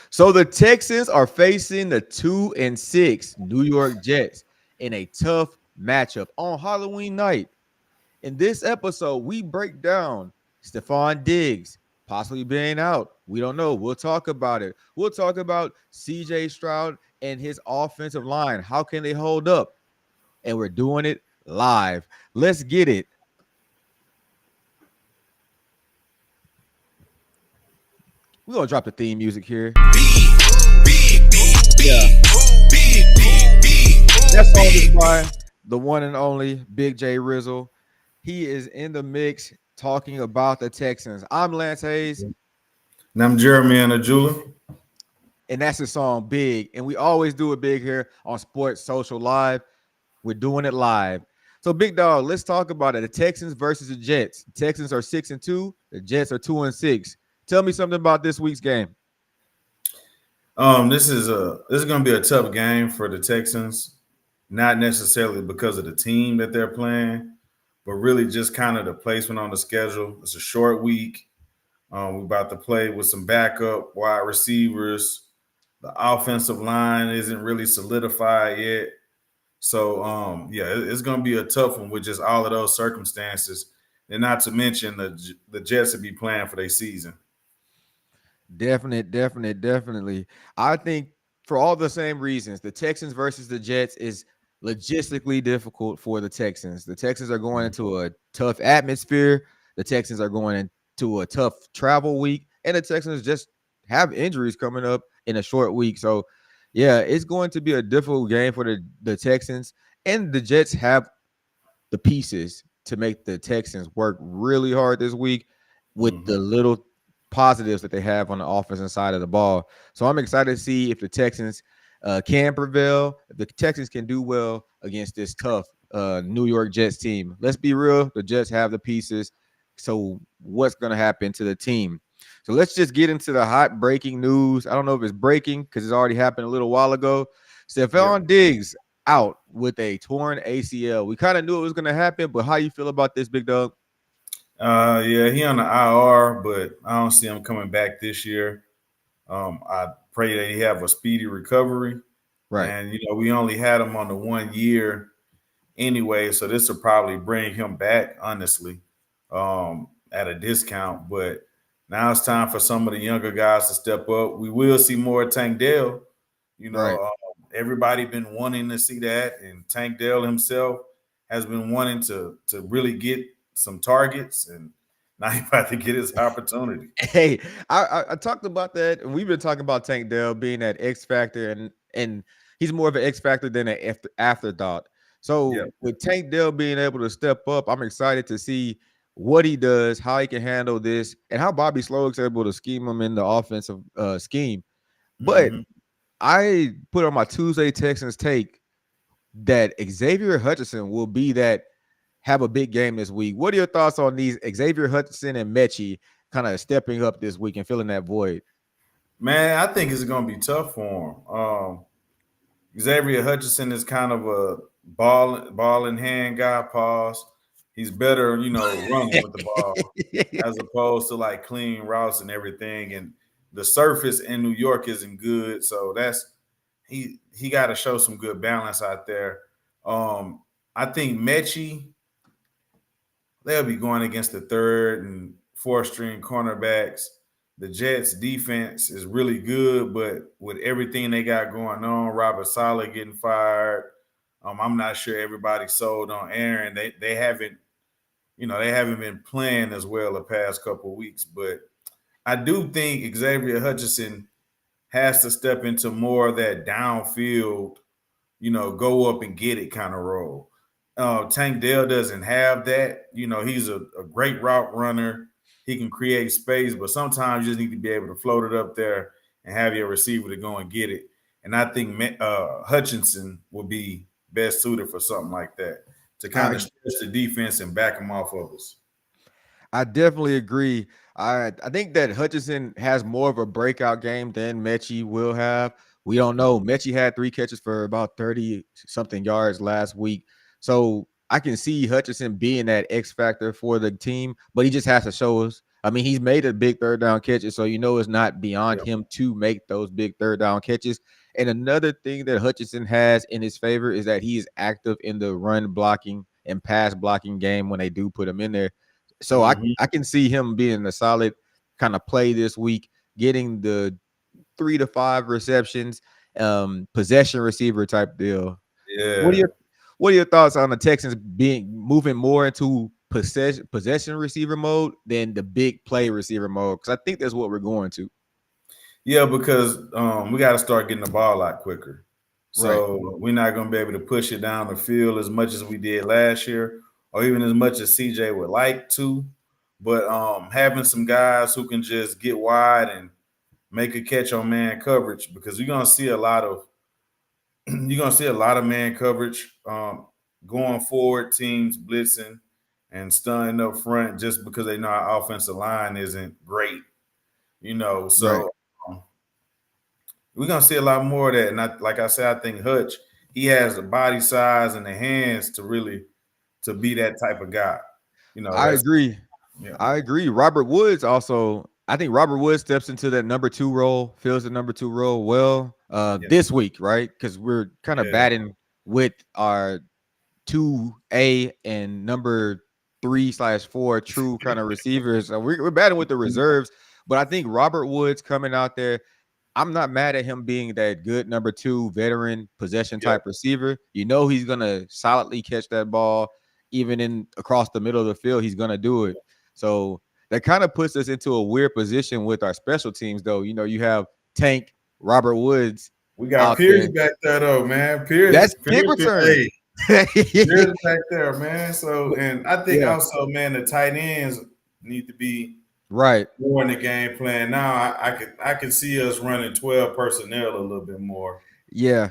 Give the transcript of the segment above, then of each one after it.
So the Texans are facing the 2-6 New York Jets in a tough matchup on Halloween night. In this episode, we break down Stephon Diggs possibly being out. We don't know. We'll talk about it. We'll talk about CJ Stroud and his offensive line. How can they hold up? And we're doing it live. Let's get it. We're going to drop the theme music here. Yeah. That song is by the one and only Big J Rizzle. He is in the mix talking about the Texans. I'm Lance Hayes. And I'm Jeremy Anajula. And that's the song Big. And we always do it big here on Sports Social Live. We're doing it live. So, Big Dog, let's talk about it. The Texans versus the Jets. The Texans are 6-2. The Jets are 2-6. Tell me something about this week's game. This is going to be a tough game for the Texans, not necessarily because of the team that they're playing, but really just kind of the placement on the schedule. It's a short week. We're about to play with some backup wide receivers. The offensive line isn't really solidified yet. So, it's going to be a tough one with just all of those circumstances. And not to mention the Jets will be playing for their season. Definitely. I think for all the same reasons, the Texans versus the Jets is logistically difficult for the Texans. The Texans are going into a tough atmosphere. The Texans are going into a tough travel week. And the Texans just have injuries coming up in a short week. So, yeah, it's going to be a difficult game for the Texans. And the Jets have the pieces to make the Texans work really hard this week with the little positives that they have on the offensive side of the ball. So I'm excited to see if the Texans can prevail, if the Texans can do well against this tough New York Jets team. Let's be real, the Jets have the pieces. So what's going to happen to the team? So let's just get into the hot breaking news. I don't know if it's breaking because it's already happened a little while ago. Stephon Diggs out with a torn ACL. We kind of knew it was going to happen, but how you feel about this, Big Dog? He on the IR, but I don't see him coming back this year. I pray that he have a speedy recovery. Right. And, we only had him on the 1 year anyway, so this will probably bring him back, honestly, at a discount. But now it's time for some of the younger guys to step up. We will see more Tank Dell. Right. Everybody been wanting to see that, and Tank Dell himself has been wanting to really get some targets, and now he's about to get his opportunity. Hey, I talked about that, and we've been talking about Tank Dell being that X factor, and he's more of an X factor than an afterthought. So with Tank Dell being able to step up, I'm excited to see what he does, how he can handle this, and how Bobby Slowick's able to scheme him in the offensive scheme. But I put on my Tuesday Texans take that Xavier Hutchinson will be that have a big game this week. What are your thoughts on these Xavier Hutchinson and Mechie kind of stepping up this week and filling that void? Man, I think it's going to be tough for him. Xavier Hutchinson is kind of a ball in hand guy. Pause. He's better, running with the ball as opposed to like clean routes and everything. And the surface in New York isn't good, so that's he got to show some good balance out there. I think Mechie, they'll be going against the third and fourth string cornerbacks. The Jets defense is really good, but with everything they got going on, Robert Saleh getting fired, I'm not sure everybody's sold on Aaron. They haven't been playing as well the past couple of weeks. But I do think Xavier Hutchinson has to step into more of that downfield, go up and get it kind of role. Tank Dell doesn't have that. He's a great route runner. He can create space, but sometimes you just need to be able to float it up there and have your receiver to go and get it. And I think Hutchinson will be best suited for something like that, to kind of stretch the defense and back them off of us. I definitely agree. I think that Hutchinson has more of a breakout game than Mechie will have. We don't know. Mechie had 3 catches for about 30-something yards last week. So I can see Hutchinson being that X factor for the team, but he just has to show us I mean, he's made a big third down catches, so you know it's not beyond Yeah. him to make those big third down catches. And another thing that Hutchinson has in his favor is that he is active in the run blocking and pass blocking game when they do put him in there. So I Hmm. I can see him being a solid kind of play this week, getting the 3 to 5 receptions, possession receiver type deal. What are Yeah. your what are your thoughts on the Texans being moving more into possession receiver mode than the big play receiver mode? Because I think that's what we're going to. Yeah, because we got to start getting the ball out quicker. Right. So we're not going to be able to push it down the field as much as we did last year, or even as much as CJ would like to. But having some guys who can just get wide and make a catch on man coverage, because you're gonna see a lot of man coverage going forward, teams blitzing and stunning up front just because they know our offensive line isn't great, you know. Right. So um, we're gonna see a lot more of that. And like I said, I think Hutch, he has the body size and the hands to really to be that type of guy. You know, I that's agree. yeah, I agree. Robert Woods also. I think Robert Woods steps into that number two role, fills the number two role well yeah, this week, right? Because we're kind of yeah, batting with our 2A and number 3/4 true kind of receivers. So we're batting with the reserves, but I think Robert Woods coming out there, I'm not mad at him being that good number two veteran possession yeah. type receiver. You know he's gonna solidly catch that ball, even in across the middle of the field. He's gonna do it. So that kind of puts us into a weird position with our special teams, though. You know, you have Tank, Robert Woods We got out Pierce there. back there though, man. Pierce, That's kick Pierce, return. hey, Pierce back there, man. So, But and I think yeah, also, man, the tight ends need to be right. more in the game plan. Now, I can see us running 12 personnel a little bit more Yeah.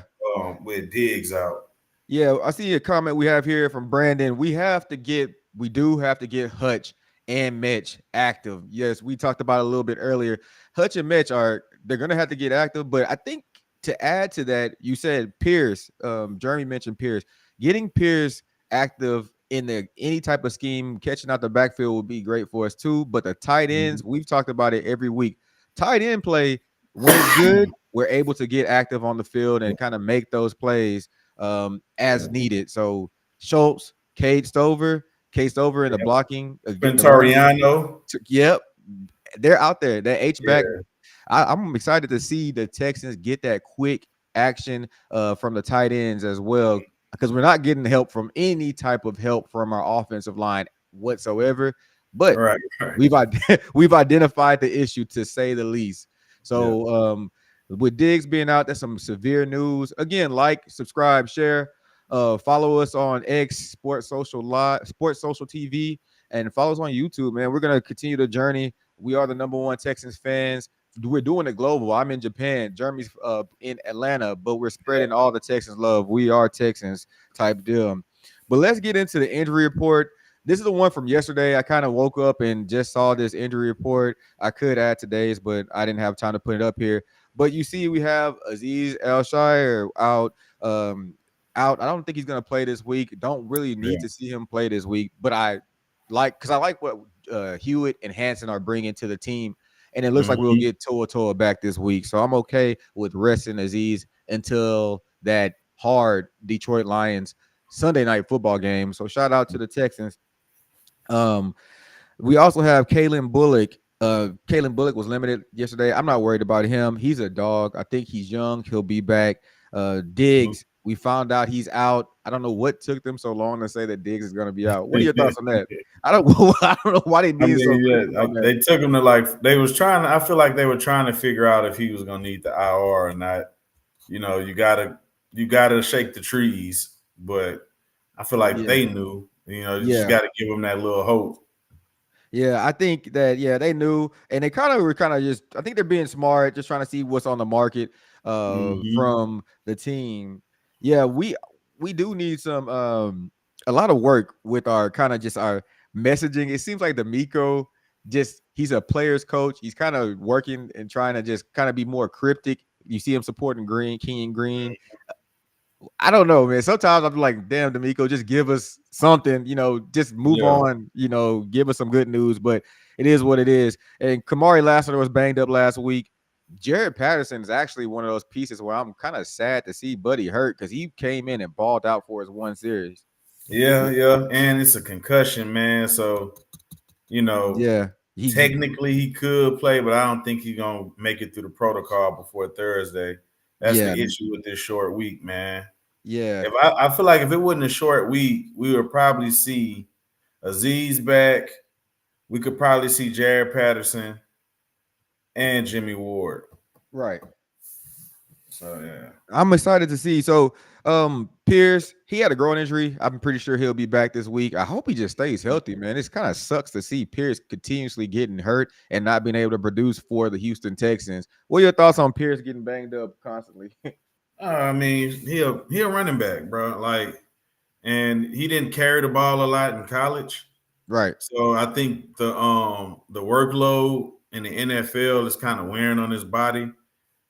with Diggs out. Yeah, I see a comment we have here from Brandon. We do have to get Hutch and Mitch active. Yes, we talked about it a little bit earlier. Hutch and Mitch they're gonna have to get active, but I think to add to that, you said Pierce. Jeremy mentioned Pierce. Getting Pierce active in the any type of scheme, catching out the backfield would be great for us too. But the tight ends, Mhm. we've talked about it every week. Tight end play when it's good, we're able to get active on the field Yeah, and kind of make those plays yeah, as needed. So Schultz, Cade Stover in the yeah. blocking, getting the run. Quintariano. Yep, they're out there. That H back. Yeah, I'm excited to see the Texans get that quick action from the tight ends as well, because we're not getting help from any type of help from our offensive line whatsoever. But right, right. we've identified the issue to say the least. Yeah, So with Diggs being out, that's some severe news. Again, like, subscribe, share, follow us on X Sports Social Live, Sports Social TV, and follow us on YouTube. Man, we're gonna continue the journey. We are the number one Texans fans. We're doing it global. I'm in Japan. Jeremy's in Atlanta, but we're spreading all the Texans love. We are Texans type deal. But let's get into the injury report. This is the one from yesterday. I kind of woke up and just saw this injury report. I could add today's, but I didn't have time to put it up here. But you see, we have Aziz Al-Shire out. Out. I don't think he's going to play this week. Don't really need yeah. to see him play this week. But because I like what Hewitt and Hanson are bringing to the team, and it looks like we'll Mhm. get Toa back this week. So I'm okay with resting Aziz until that hard Detroit Lions Sunday night football game. So shout out to the Texans. Um, we also have Kalen Bullock. Kalen Bullock was limited yesterday. I'm not worried about him. He's a dog. I think he's young. He'll be back. Diggs, we found out he's out. I don't know what took them so long to say that Diggs is going to be out. What are your thoughts on that? I don't. I don't know why they I being so mean, cryptic yeah, on that. they took him to like they was trying. I feel like they were trying to figure out if he was gonna need the IR or not. You know, you gotta shake the trees, but I feel like Yeah, they knew. You know, you just yeah. got to give them that little hope. Yeah, I think that they knew, and they kind of just. I think they're being smart, just trying to see what's on the market Hmm. from the team. Yeah, we do need some a lot of work with our kind of just our messaging. It seems like the Miko just he's a player's coach. He's kind of working and trying to just kind of be more cryptic. You see him supporting Green, King and Green. I don't know, man. Sometimes I'm like, damn, D'Amico, just give us something, just move Yeah. on, give us some good news. But it is what it is. And Kamari Lassiter was banged up last week. Jared Patterson is actually one of those pieces where I'm kind of sad to see Buddy hurt because he came in and balled out for his one series. Yeah, yeah. And it's a concussion, man. So, you know, Yeah, he technically he could play, but I don't think he's gonna make it through the protocol before Thursday. That's the yeah, issue with this short week, man. yeah, If I feel like if it wasn't a short week, we would probably see Aziz back. We could probably see Jared Patterson and Jimmy Ward. right. So yeah. I'm excited to see. So, Pierce, he had a groin injury. I'm pretty sure he'll be back this week. I hope he just stays healthy, man. It's kind of sucks to see Pierce continuously getting hurt and not being able to produce for the Houston Texans. What are your thoughts on Pierce getting banged up constantly? I mean, he a running back, bro. Like, and he didn't carry the ball a lot in college. Right. So I think the workload in the NFL is kind of wearing on his body.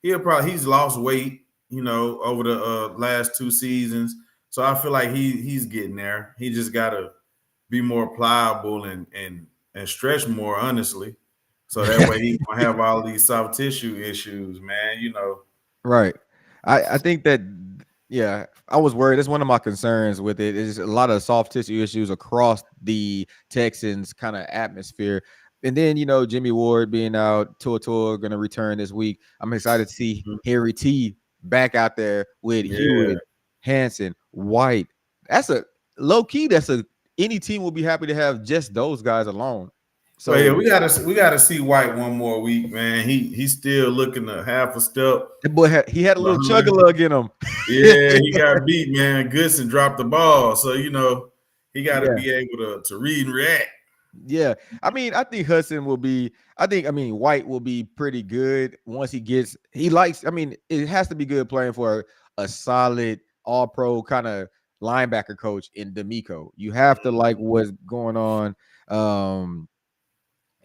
He's lost weight, over the last 2 seasons. So I feel like he's getting there. He just gotta be more pliable and stretch more, honestly. So that way he won't have all these soft tissue issues, man. Right. I think that yeah, I was worried. That's one of my concerns with it. Is a lot of soft tissue issues across the Texans kind of atmosphere. And then, Jimmy Ward being out, Tua going to return this week. I'm excited to see Mhm. Harry T back out there with Yeah. Hewitt, Hanson, White. That's a low key. Any team will be happy to have just those guys alone. Well, yeah, So we gotta see White one more week, man. He's still looking a half a step that boy he had a little chug a behind. lug in him. Yeah, he got beat, man. Goodson dropped the ball, so he got to Yeah. be able to read and react. Yeah. I mean, I think Hudson will be, White will be pretty good once it has to be good playing for a solid all pro kind of linebacker coach in D'Amico. You have to like what's going on. Um,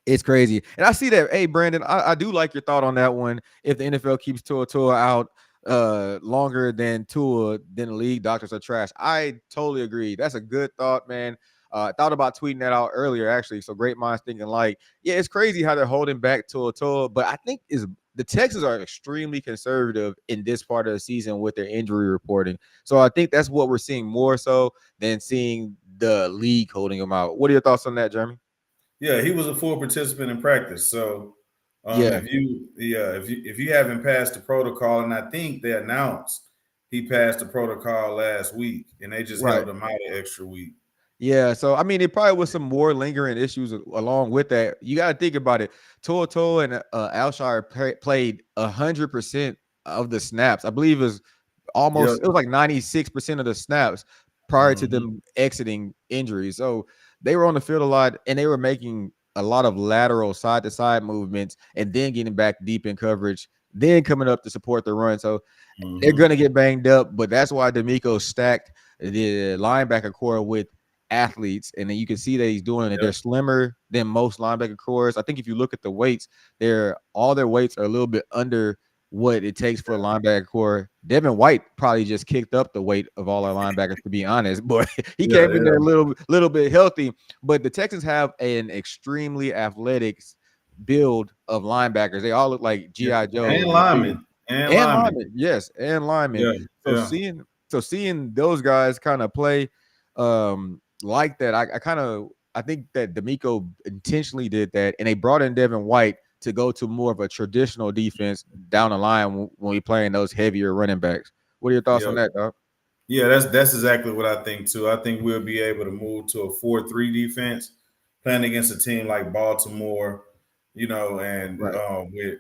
it's crazy. And I see that. Hey, Brandon, I do like your thought on that one. If the NFL keeps Tua out longer than Tua, then the league doctors are trash. I totally agree. That's a good thought, man. I thought about tweeting that out earlier, actually. So great minds thinking like, yeah, it's crazy how they're holding back Tua, but I think is the Texans are extremely conservative in this part of the season with their injury reporting. So I think that's what we're seeing more so than seeing the league holding them out. What are your thoughts on that, Jeremy? Yeah, he was a full participant in practice. So Yeah, if you haven't passed the protocol, and I think they announced he passed the protocol last week, and they just right. held him out an extra week. Yeah, so I mean, it probably was some more lingering issues along with that. You got to think about it. Toto and Alshire played 100% of the snaps. I believe Yep. it was like 96% of the snaps prior to Hmm. them exiting injuries. So they were on the field a lot and they were making a lot of lateral side to side movements and then getting back deep in coverage, then coming up to support the run. So they're Hmm. gonna get banged up, but that's why D'Amico stacked the linebacker core with athletes, and then you can see that he's doing it. They're Yep. slimmer than most linebacker cores. I think if you look at the weights, all their weights are a little bit under what it takes for a linebacker core. Devin White probably just kicked up the weight of all our linebackers, to be honest. But he Yeah. came in there a Yeah. little bit healthy. But the Texans have an extremely athletic build of linebackers. They all look like Yeah. GI And Joes. linemen. And And linemen. linemen, yes, and linemen. Yeah. So Yeah. seeing those guys kind of play like that, I think that D'Amico intentionally did that, and they brought in Devin White to go to more of a traditional defense down the line when we playing those heavier running backs. What are your thoughts Yeah. on that, dog? Yeah, that's exactly what I think too. I think we'll be able to move to a 4-3 defense, playing against a team like Baltimore, and Right.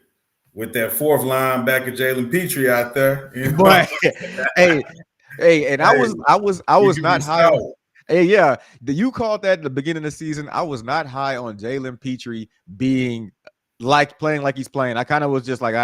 with that fourth linebacker Jalen Petrie out there, But hey, and hey, I he was can be not high on. stout. Hey, yeah, you called that at the beginning of the season. I was not high on Jalen Petrie being like playing like he's playing. I kind of was just like,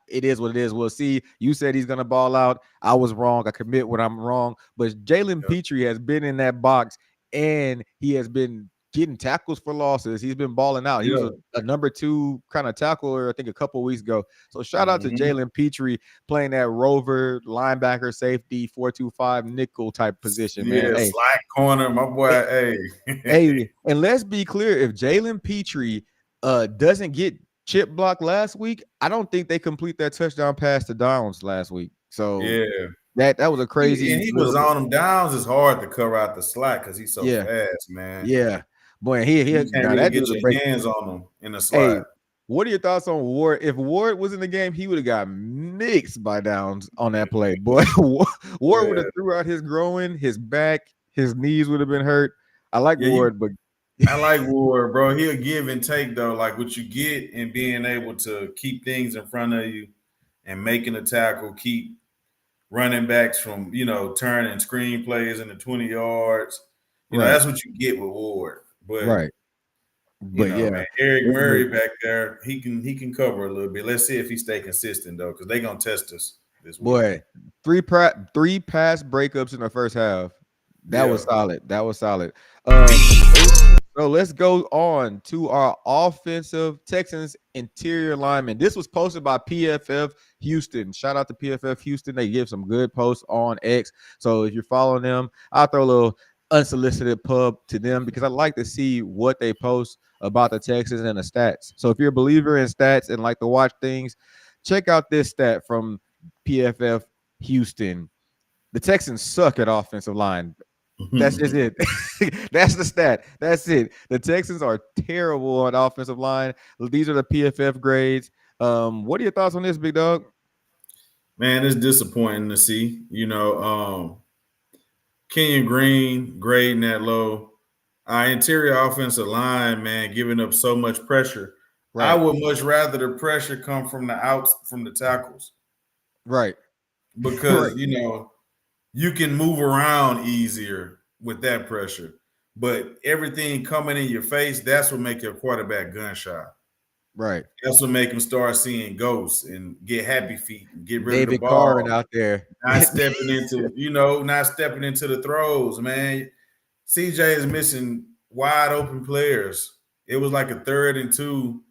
it is what it is. We'll see. You said he's gonna ball out. I was wrong. I commit when I'm wrong. But Jalen Yeah. Petrie has been in that box and he has been getting tackles for losses. He's been balling out. He was Yeah. a number 2 kind of tackler, I think, a couple of weeks ago. So shout out to Mm-hmm. Jalen Petrie playing that rover, linebacker, safety, 4-2-5 nickel type position, man. Yeah, Hey, slide corner, my hey, boy. Hey. hey, and let's be clear: if Jalen Petrie doesn't get chip blocked last week, I don't think they complete that touchdown pass to Downs last week. So Yeah. that was a And crazy he was little bit. on him. Downs is hard to cover out the slot because he's so Yeah, fast, man. yeah. Boy, he You can't now really that get dude's a your break. hands on him in the Hey, slot. what are your thoughts on Ward? If Ward was in the game, he would have got mixed by Downs on that play. Boy, Ward would Yeah. have threw out his groin, his back, his knees would have been hurt. I like Yeah, Ward, but I like Ward, bro. He'll give and take though. Like what you get in being able to keep things in front of you and making a tackle, keep running backs from turning screen plays into 20 yards. right, That's what you get with Ward. But right. But man, yeah, Eric definitely. Murray back there, he can cover a little bit. Let's see if he stay consistent though, because they're gonna test us this week. Boy, three pass breakups in the first half. That was Yeah. solid. That was solid. So let's go on to our offensive Texans interior lineman. This was posted by PFF Houston. Shout out to PFF Houston. They give some good posts on X. So if you're following them, I'll throw a little unsolicited pub to them because I like to see what they post about the Texans and the stats. So if you're a believer in stats and like to watch things, check out this stat from PFF Houston. The Texans suck at offensive line. That's just it. That's the stat. That's it. The Texans are terrible on offensive line. These are the PFF grades. What are your thoughts on this, big dog? Man, it's disappointing to see. Kenyon Green grading that low. Our interior offensive line, man, giving up so much pressure. I Right, would much rather the pressure come from the outs, from the tackles, right, right, because you can move around easier with that pressure. But everything coming in your face, that's what make your quarterback gun shy. right. That's what make him start seeing ghosts and get happy feet and get rid of the David Carvin ball. out there. Not stepping into the throws, man. CJ is missing wide open players. It was like a 3rd and 2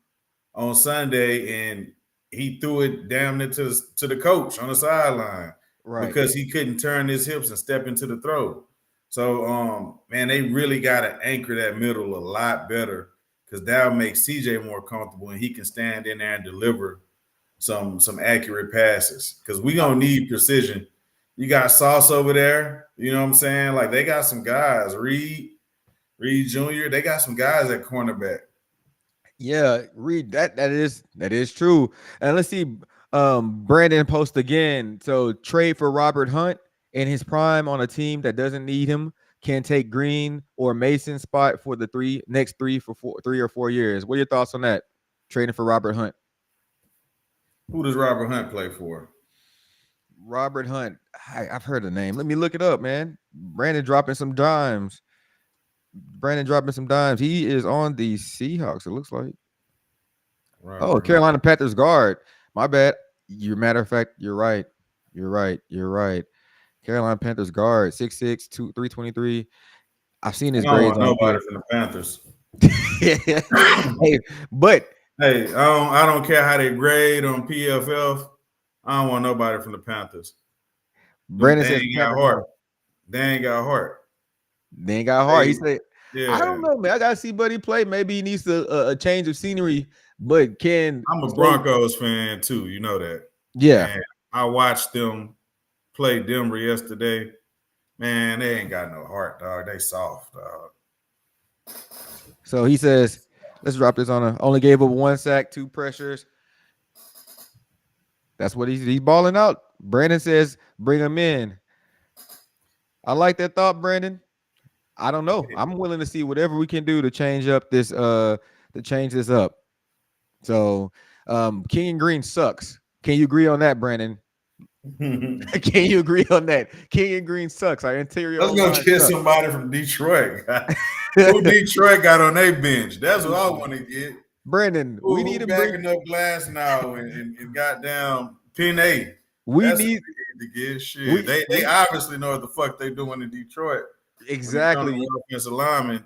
on Sunday, and he threw it damn near to the coach on the sideline Right. because he couldn't turn his hips and step into the throw. So, man, they really got to anchor that middle a lot better because that'll make CJ more comfortable and he can stand in there and deliver some accurate passes because we gonna need precision. You got Sauce over there, you know what I'm saying? Like they got some guys, Reed Jr. They got some guys at cornerback. Yeah, Reed, that is true. And let's see, Brandon post again. So trade for Robert Hunt in his prime on a team that doesn't need him can take Green or Mason spot for the next 3 or 4 years. What are your thoughts on that? Trading for Robert Hunt. Who does Robert Hunt play for? Robert Hunt. I've heard the name. Let me look it up, man. Brandon dropping some dimes. Brandon dropping some dimes. He is on the Seahawks, it looks like. Oh, Robert Hunt. Carolina Panthers guard. My bad. You matter of fact, you're right. You're right. You're right. Carolina Panthers guard, 6'6", 323. I've seen his I don't grades want on nobody from the Panthers. Hey, but Hey, I don't care how they grade on PFF. I don't want nobody from the Panthers. Brandon They says ain't got Panther heart. guard. They ain't got heart. They ain't got hard. He They, said, I don't yeah. know, man. I gotta see Buddy play. Maybe he needs a change of scenery, but can I'm a so Broncos fan too. You know that. yeah. And I watched them play Denver yesterday. Man, they ain't got no heart, dog. They soft, dog. So he says, let's drop this on only gave up 1 sack, 2 pressures. That's what he's balling out. Brandon says, bring him in. I like that thought, Brandon. I don't know. I'm willing to see whatever we can do to change up this to change this up. So King and Green sucks. Can you agree on that, Brandon? Can you agree on that? King and Green sucks. Our interior Let's go line get sucks. somebody from Detroit. Who Detroit got on their bench? That's what I want to get. Brandon, we need Who to bring backing up Glass now and goddamn Pin A? we That's what need we need to get. Shit, we they we obviously know what the fuck they doing in Detroit when it comes exactly. to offensive linemen.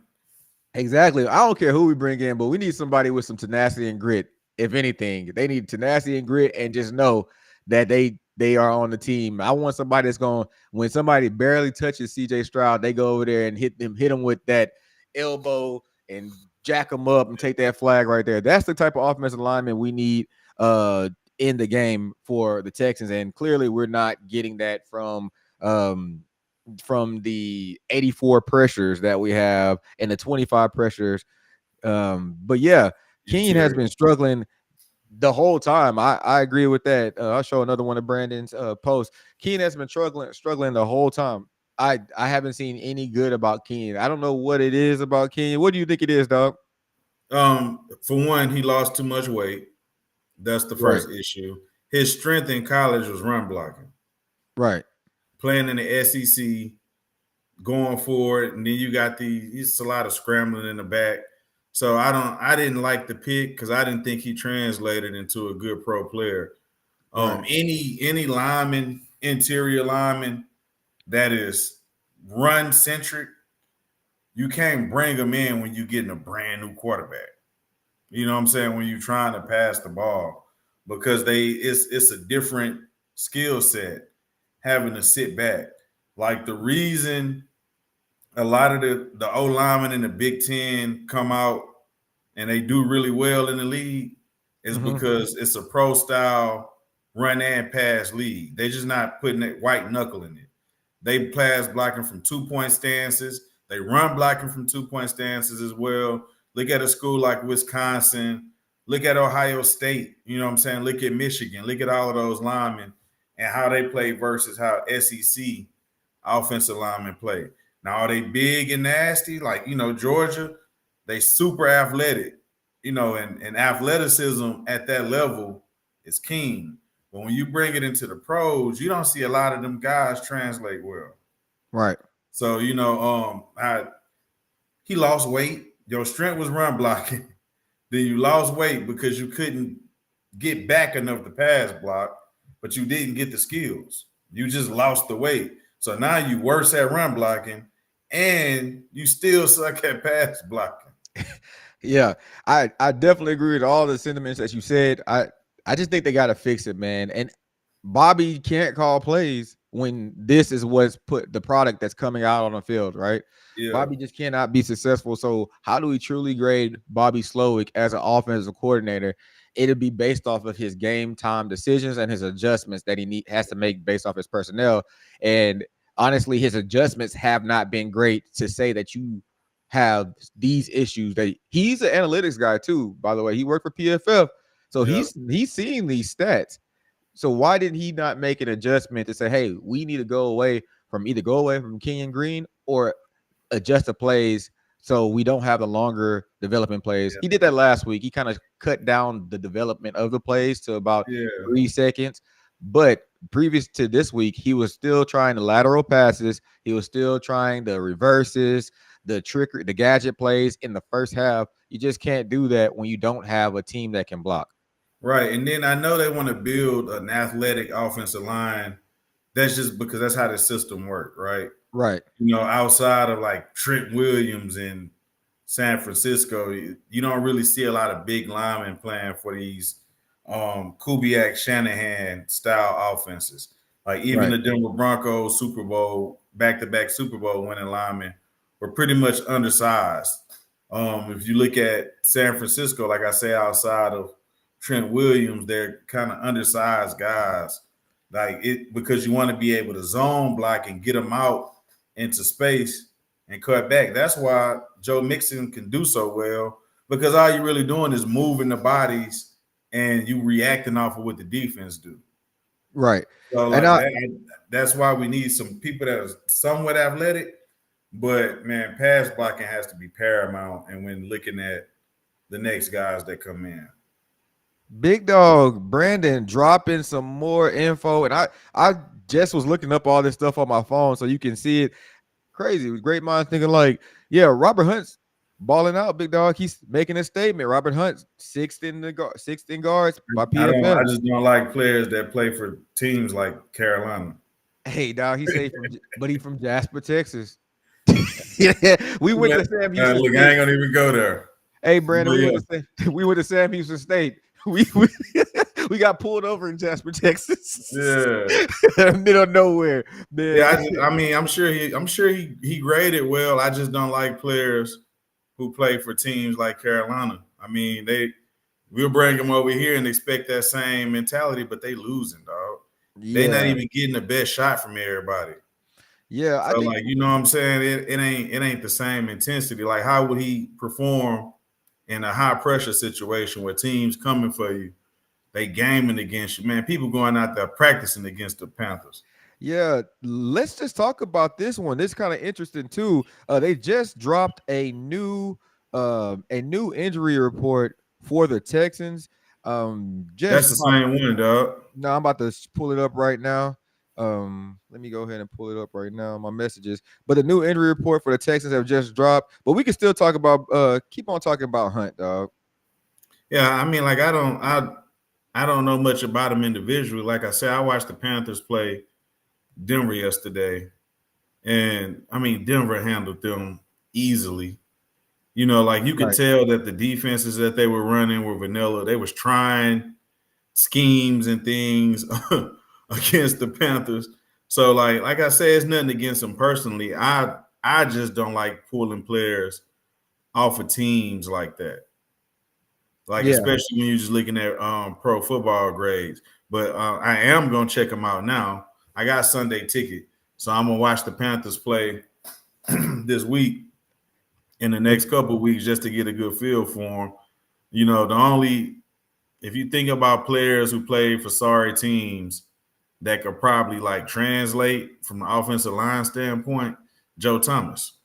Exactly. I don't care who we bring in, but we need somebody with some tenacity and grit. If anything, they need tenacity and grit, and just know that they are on the team. I want somebody that's going when somebody barely touches CJ Stroud, they go over there and hit him with that elbow and jack him up and take that flag right there. That's the type of offensive lineman we need in the game for the Texans, and clearly we're not getting that um from the 84 pressures that we have and the 25 pressures. But yeah, Kenyon has Interior. been struggling the whole time. I agree with that. I'll show another one of Brandon's posts. Kenyon has been struggling the whole time. I haven't seen any good about Kenyon. I don't know what it is about Kenyon. What do you think it is, dog? For one, he lost too much weight. That's the Right, first issue. His strength in college was run blocking. right. Playing in the SEC, going for it, and then you got it's a lot of scrambling in the back. So I didn't like the pick because I didn't think he translated into a good pro player. Right. Any lineman, interior lineman that is run centric, you can't bring them in when you're getting a brand new quarterback. You know what I'm saying? When you're trying to pass the ball, because it's a different skill set having to sit back. Like the reason a lot of the O linemen in the Big Ten come out and they do really well in the league is Mm-hmm. because it's a pro style run and pass league. They're just not putting that white knuckle in it. They pass blocking from 2 point stances. They run blocking from 2 point stances as well. Look at a school like Wisconsin. Look at Ohio State. You know what I'm saying? Look at Michigan. Look at all of those linemen and how they play versus how SEC offensive linemen play. Now, are they big and nasty? Like, Georgia, they super athletic, and athleticism at that level is keen. But when you bring it into the pros, you don't see a lot of them guys translate well. Right. So, he lost weight. Your strength was run blocking. Then you lost weight because you couldn't get back enough to pass block, but you didn't get the skills. You just lost the weight. So now you worse at run blocking and you still suck at pass blocking. Yeah, I definitely agree with all the sentiments that you said. I just think they got to fix it, man. And Bobby can't call plays when this is what's put the product that's coming out on the field, right? Yeah. Bobby just cannot be successful. So how do we truly grade Bobby Slowick as an offensive coordinator? It'll be based off of his game time decisions and his adjustments that has to make based off his personnel. And honestly, his adjustments have not been great to say that you have these issues. That he's an analytics guy too, by the way. He worked for PFF. So Yeah. he's seeing these stats. So why didn't he not make an adjustment to say, hey, we need to go away from Kenyon Green or adjust the plays so we don't have the longer development plays. Yeah. He did that last week. He kind of cut down the development of the plays to about Yeah. 3 seconds. But previous to this week, he was still trying the lateral passes. He was still trying the reverses, the trickery, the gadget plays in the first half. You just can't do that when you don't have a team that can block. Right. And then I know they want to build an athletic offensive line. That's just because that's how the system works, right? Right. Outside of like Trent Williams in San Francisco, you don't really see a lot of big linemen playing for these Kubiak Shanahan style offenses. Like even Right. the Denver Broncos Super Bowl, back-to-back Super Bowl winning linemen were pretty much undersized. If you look at San Francisco, like I say, outside of Trent Williams, they're kind of undersized guys. Like it because you want to be able to zone block and get them out into space and cut back. That's why Joe Mixon can do so well because all you're really doing is moving the bodies and you reacting off of what the defense do. Right. So And like that's why we need some people that are somewhat athletic, but man, pass blocking has to be paramount. And when looking at the next guys that come in, Big Dog Brandon dropping some more info, and I just was looking up all this stuff on my phone so you can see it. Crazy, great minds thinking like, yeah, Robert Hunt's balling out. Big Dog, he's making a statement. Robert Hunt sixth in guards by I PFF. just don't like players that play for teams like Carolina. Hey, dog, he say from, but he from Jasper, Texas. Yeah, we went to Sam Houston Look, I State. ain't gonna even go there. Hey, But Brandon, we went yeah, to we went to Sam Houston State. We we got pulled over in Jasper, Texas, yeah. middle of nowhere, man. Yeah, I mean, I'm sure he graded well. I just don't like players who play for teams like Carolina. I mean, we'll bring them over here and expect that same mentality, but they losing, dog. They not Yeah, even getting the best shot from everybody. yeah. I So think like, you know what I'm saying? It ain't the same intensity. Like, how would he perform in a high pressure situation where teams coming for you, they gaming against you? Man, people going out there practicing against the Panthers. yeah. Let's just talk about this one. This kind of interesting too. They just dropped a new injury report for the Texans. That's Just the dropped. same one, dog. No, I'm about to pull it up right now. Let me go ahead and pull it up right now. My messages, but the new injury report for the Texans have just dropped. But we can still talk about. Keep on talking about Hunt, dog. Yeah, I mean, like I don't know much about him individually. Like I said, I watched the Panthers play Denver yesterday, and I mean Denver handled them easily. You know, like you could Right. tell that the defenses that they were running were vanilla. They was trying schemes and things against the Panthers. So like I said, it's nothing against them personally. I just don't like pulling players off of teams like that. Like Yeah. especially when you're just looking at pro football grades. But I am gonna check them out now. I got Sunday ticket, so I'm gonna watch the Panthers play this week in the And next couple of weeks just to get a good feel for them. You know, the only if you think about players who played for sorry teams that could probably like translate from the offensive line standpoint, Joe Thomas.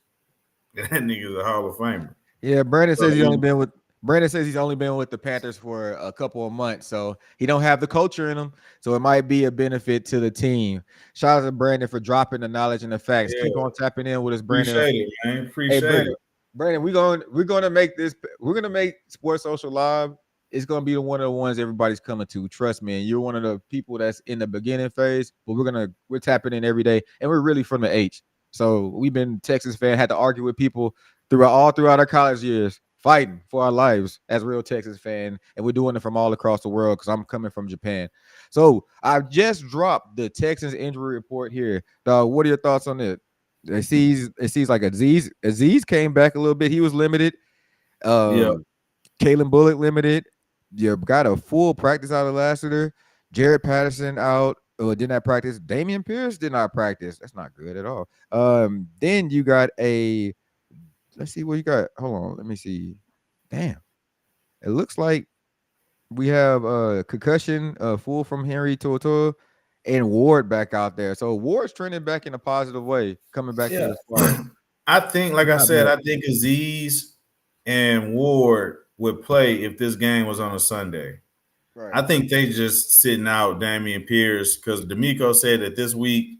That nigga's a Hall of Famer. yeah, So, Brandon says he's only been with the Panthers for a couple of months, so he don't have the culture in him. So it might be a benefit to the team. Shout out to Brandon for dropping the knowledge and the facts. Keep yeah, on tapping in with us, Brandon. appreciate it, man. Hey, Appreciate Brandon, it. we're going to make this. We're going to make Sports Social Live. It's going to be the one of the ones everybody's coming to. Trust me. And you're one of the people that's in the beginning phase, but we're tapping in every day, and we're really from the H. So we've been Texas fan. Had to argue with people throughout our college years, fighting for our lives as real Texas fan, and we're doing it from all across the world because I'm coming from Japan. So I just dropped the Texans injury report here. What are your thoughts on it? It seems like Aziz came back a little bit. He was limited. Yeah, Kalen Bullock limited. You got a full practice out of Lassiter. Jared Patterson out. Did not practice. Damian Pierce did not practice. That's not good at all. Then you got a. Let's see what you got. Hold on. Let me see. Damn. It looks like we have concussion full from Henry To'oTo'o and Ward back out there. So Ward's trending back in a positive way, coming back to yeah. the squad. I think, like He's I not said, bad. I think Aziz and Ward would play if this game was on a Sunday. Right. I think they just sitting out Damian Pierce because D'Amico said that this week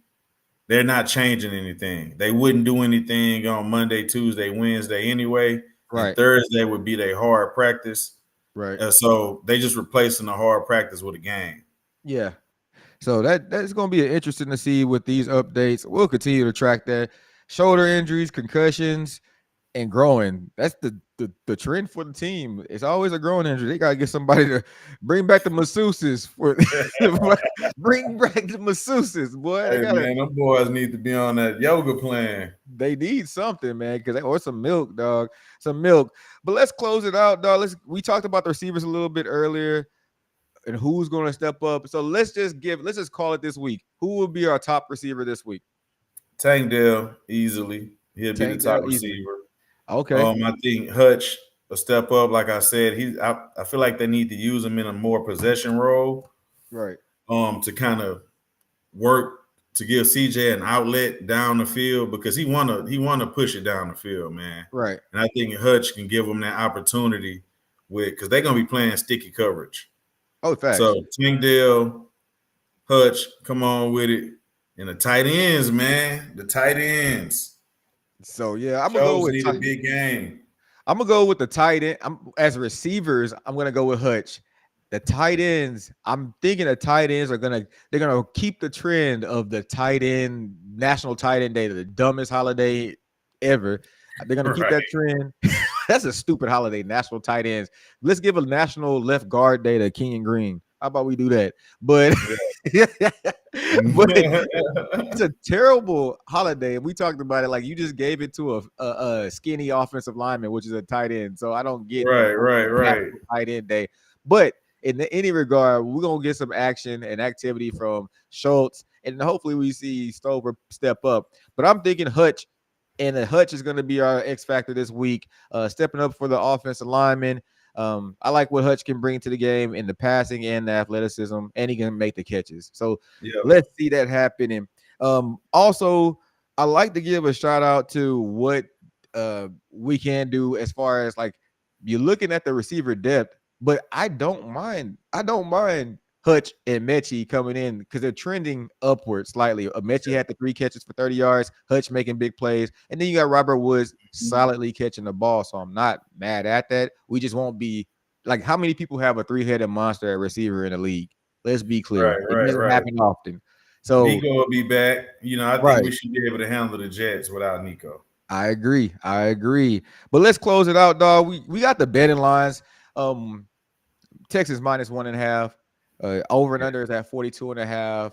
they're not changing anything. They wouldn't do anything on Monday, Tuesday, Wednesday anyway, and Right. Thursday would be their hard practice. Right. So they just replacing the hard practice with a game. Yeah. So that's going to be interesting to see with these updates. We'll continue to track that. Shoulder injuries, concussions, and growing. That's the trend for the team. It's always a growing injury. They gotta get somebody to bring back the masseuses for bring back the masseuses, boy. They Hey gotta man, them boys need to be on that yoga plan. they need something, man, or some milk, dog. Some milk. But let's close it out, dog. We talked about the receivers a little bit earlier and who's gonna step up. So let's just call it this week. Who will be our top receiver this week? Tank Dell easily. He'll be the Tank top Dell easily. receiver. Okay. I think Hutch a step up. Like I said, I feel like they need to use him in a more possession role. Right. To kind of work to give CJ an outlet down the field because he wanna push it down the field, man. Right. And I think Hutch can give him that opportunity with because they're gonna be playing sticky coverage. Oh, facts. So Tyndale, Hutch, come on with it. And the tight ends, man. The tight ends. So yeah, Shows need a big game. I'm gonna go with the tight end. As receivers, I'm gonna go with Hutch. The tight ends, I'm thinking the tight ends they're gonna keep the trend of the tight end national tight end day, the dumbest holiday ever. They're gonna keep Right. that trend. That's a stupid holiday. National tight ends. Let's give a national left guard day to Kenyon Green. How about we do that? But but it's a terrible holiday. We talked about it like you just gave it to a skinny offensive lineman, which is a tight end. So I don't get the whole Right. national tight end day. But any regard, we're gonna get some action and activity from Schultz, and hopefully we see Stover step up. But I'm thinking Hutch, and Hutch is going to be our X factor this week, stepping up for the offensive lineman. I like what Hutch can bring to the game in the passing and the athleticism, and he can make the catches. So let's see that happen. And also, I like to give a shout out to what we can do as far as like you're looking at the receiver depth, but I don't mind Hutch and Mechie coming in because they're trending upward slightly. Mechie had the 3 catches for 30 yards, Hutch making big plays, and then you got Robert Woods solidly catching the ball. So I'm not mad at that. We just won't be like, how many people have a 3-headed monster at receiver in the league? Let's be clear. It doesn't happen often. So Nico will be back. I think right. we should be able to handle the Jets without Nico. I agree. But let's close it out, dog. We got the betting lines. Texas minus 1.5. Over and under is at 42.5.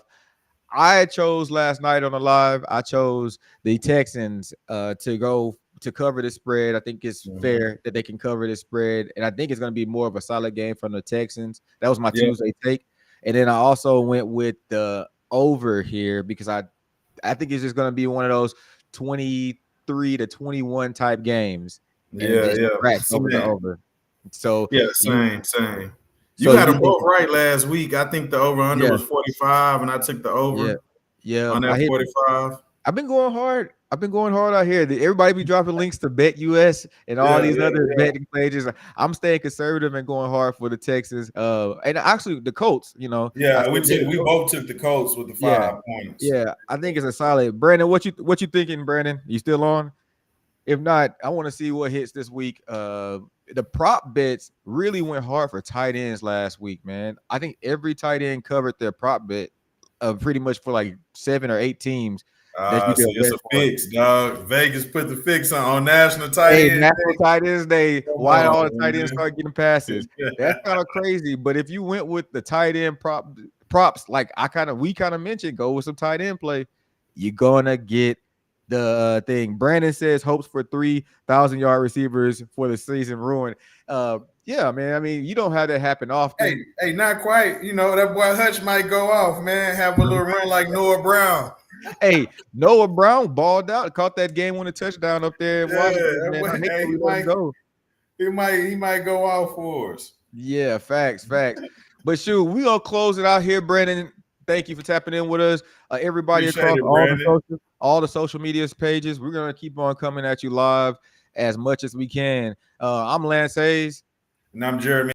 I chose last night on the live. I chose the Texans to cover the spread. I think it's fair that they can cover the spread, and I think it's going to be more of a solid game from the Texans. That was my Tuesday take, and then I also went with the over here because I think it's just going to be one of those 23-21 type games, and just crack over the over. So same. You So got you them think, both right last week. I think the over-under was 45, and I took the over on that 45. I've been going hard out here. Everybody be dropping links to Bet US and all these other betting pages. I'm staying conservative and going hard for the Texans. And actually the Colts, we both took the Colts with the 5 points. Yeah, I think it's a solid. Brandon, what you thinking, Brandon? You still on? If not, I want to see what hits this week. The prop bets really went hard for tight ends last week, man. I think every tight end covered their prop bet pretty much for like 7 or 8 teams. So it's a fix, dog. Vegas put the fix on National Tight End National Tight Ends Day. Why all the tight ends start getting passes? That's kind of crazy. But if you went with the tight end props, like we kind of mentioned, go with some tight end play, you're gonna get the thing. Brandon says hopes for 3,000-yard receivers for the season ruined. Yeah, man. I mean, you don't have that happen often. Hey, not quite. That boy Hutch might go off, man. Have a little run like Noah Brown. Hey, Noah Brown balled out, caught that game-winning touchdown up there in Washington. He might go off for us. Yeah, facts. But shoot, we gonna close it out here, Brandon. Thank you for tapping in with us. Everybody across all the social media pages. We're gonna keep on coming at you live as much as we can. I'm Lance Hayes. And I'm Jeremy.